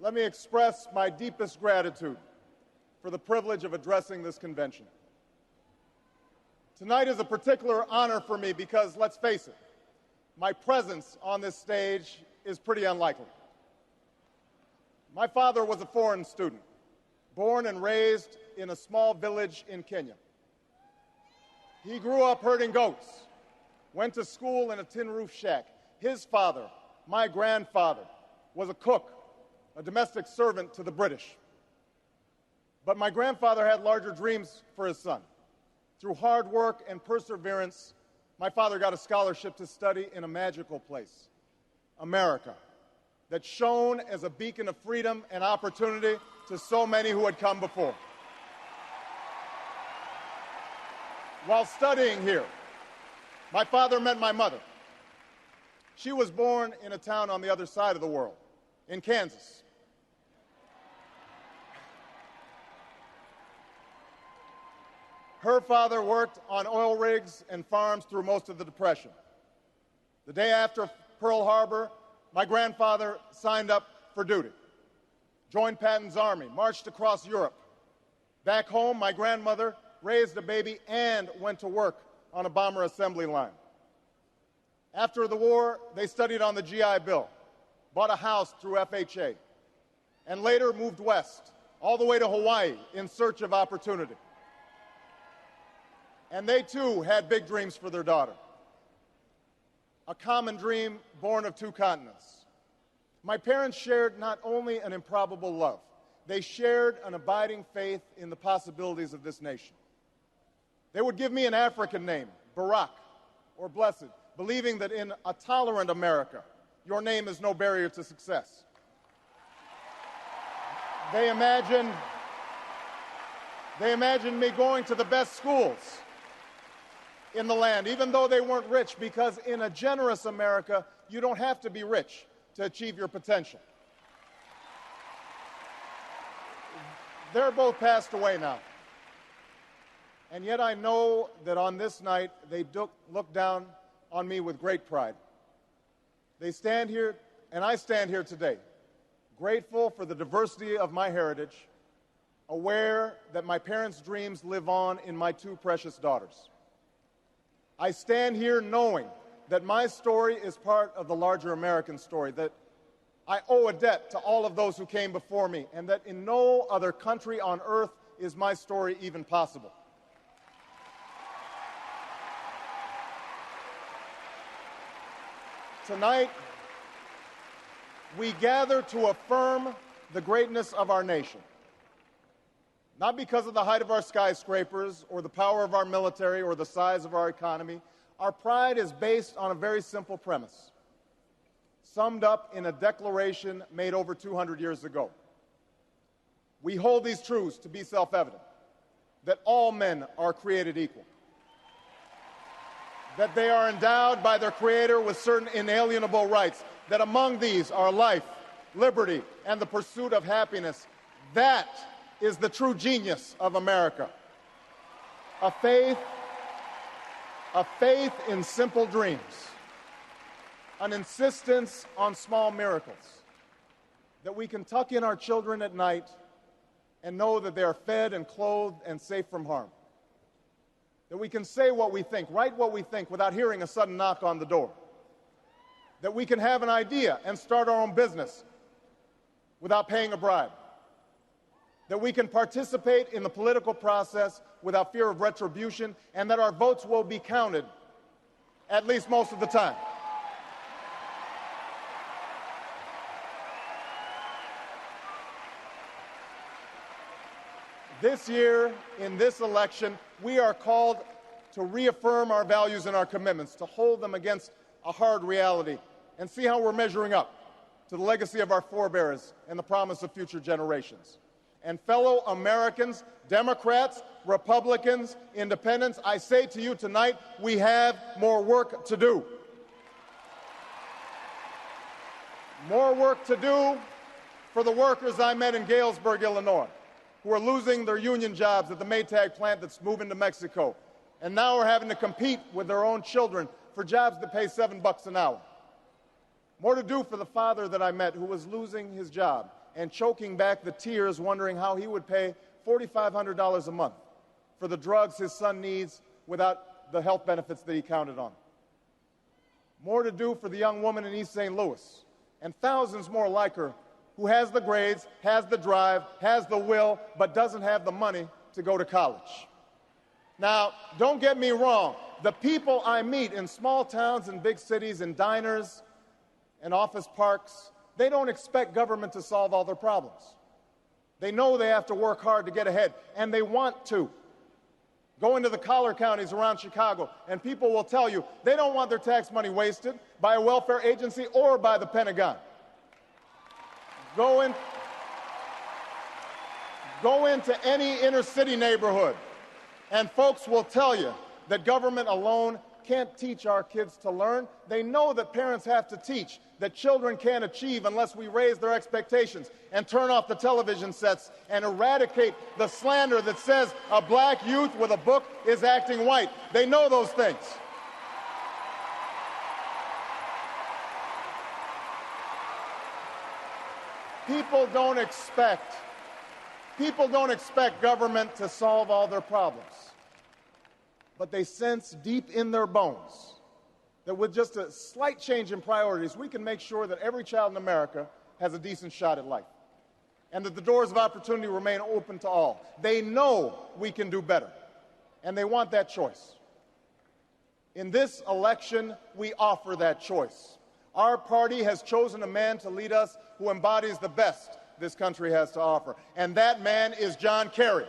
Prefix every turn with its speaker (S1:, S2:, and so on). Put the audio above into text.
S1: let me express my deepest gratitude for the privilege of addressing this convention. Tonight is a particular honor for me because, let's face it, my presence on this stage is pretty unlikely. My father was a foreign student, born and raised in a small village in Kenya. He grew up herding goats, went to school in a tin roof shack. His father, my grandfather, was a cook, a domestic servant to the British. But my grandfather had larger dreams for his son. Through hard work and perseverance, my father got a scholarship to study in a magical place, America, that shone as a beacon of freedom and opportunity to so many who had come before. While studying here, my father met my mother. She was born in a town on the other side of the world, in Kansas. Her father worked on oil rigs and farms through most of the Depression. The day after Pearl Harbor, my grandfather signed up for duty, joined Patton's army, marched across Europe. Back home, my grandmother raised a baby and went to work on a bomber assembly line. After the war, they studied on the GI Bill, bought a house through FHA, and later moved west, all the way to Hawaii in search of opportunity. And they, too, had big dreams for their daughter. A common dream born of two continents. My parents shared not only an improbable love, they shared an abiding faith in the possibilities of this nation. They would give me an African name, Barak, or Blessed, believing that in a tolerant America, your name is no barrier to success. They imagined me going to the best schools in the land, even though they weren't rich, because in a generous America, you don't have to be rich to achieve your potential. They're both passed away now. And yet I know that on this night, they look down on me with great pride. They stand here, and I stand here today, grateful for the diversity of my heritage, aware that my parents' dreams live on in my two precious daughters. I stand here knowing that my story is part of the larger American story, that I owe a debt to all of those who came before me, and that in no other country on earth is my story even possible. Tonight, we gather to affirm the greatness of our nation, not because of the height of our skyscrapers or the power of our military or the size of our economy. Our pride is based on a very simple premise, summed up in a declaration made over 200 years ago. We hold these truths to be self-evident, that all men are created equal, that they are endowed by their Creator with certain inalienable rights, that among these are life, liberty, and the pursuit of happiness. That is the true genius of America. A faith in simple dreams, an insistence on small miracles, that we can tuck in our children at night and know that they are fed and clothed and safe from harm. That we can say what we think, write what we think without hearing a sudden knock on the door. That we can have an idea and start our own business without paying a bribe. That we can participate in the political process without fear of retribution, and that our votes will be counted, at least most of the time. This year, in this election, we are called to reaffirm our values and our commitments, to hold them against a hard reality, and see how we're measuring up to the legacy of our forebears and the promise of future generations. And fellow Americans, Democrats, Republicans, Independents, I say to you tonight, we have more work to do. More work to do for the workers I met in Galesburg, Illinois, who are losing their union jobs at the Maytag plant that's moving to Mexico, and now are having to compete with their own children for jobs that pay $7 an hour. More to do for the father that I met who was losing his job and choking back the tears, wondering how he would pay $4,500 a month for the drugs his son needs without the health benefits that he counted on. More to do for the young woman in East St. Louis, and thousands more like her, who has the grades, has the drive, has the will, but doesn't have the money to go to college. Now, don't get me wrong. The people I meet in small towns and big cities, in diners and office parks, they don't expect government to solve all their problems. They know they have to work hard to get ahead, and they want to. Go into the collar counties around Chicago, and people will tell you they don't want their tax money wasted by a welfare agency or by the Pentagon. Go into any inner city neighborhood, and folks will tell you that government alone can't teach our kids to learn. They know that parents have to teach, that children can't achieve unless we raise their expectations and turn off the television sets and eradicate the slander that says a black youth with a book is acting white. They know those things. People don't expect government to solve all their problems. But they sense deep in their bones that with just a slight change in priorities, we can make sure that every child in America has a decent shot at life, and that the doors of opportunity remain open to all. They know we can do better, and they want that choice. In this election, we offer that choice. Our party has chosen a man to lead us who embodies the best this country has to offer, and that man is John Kerry.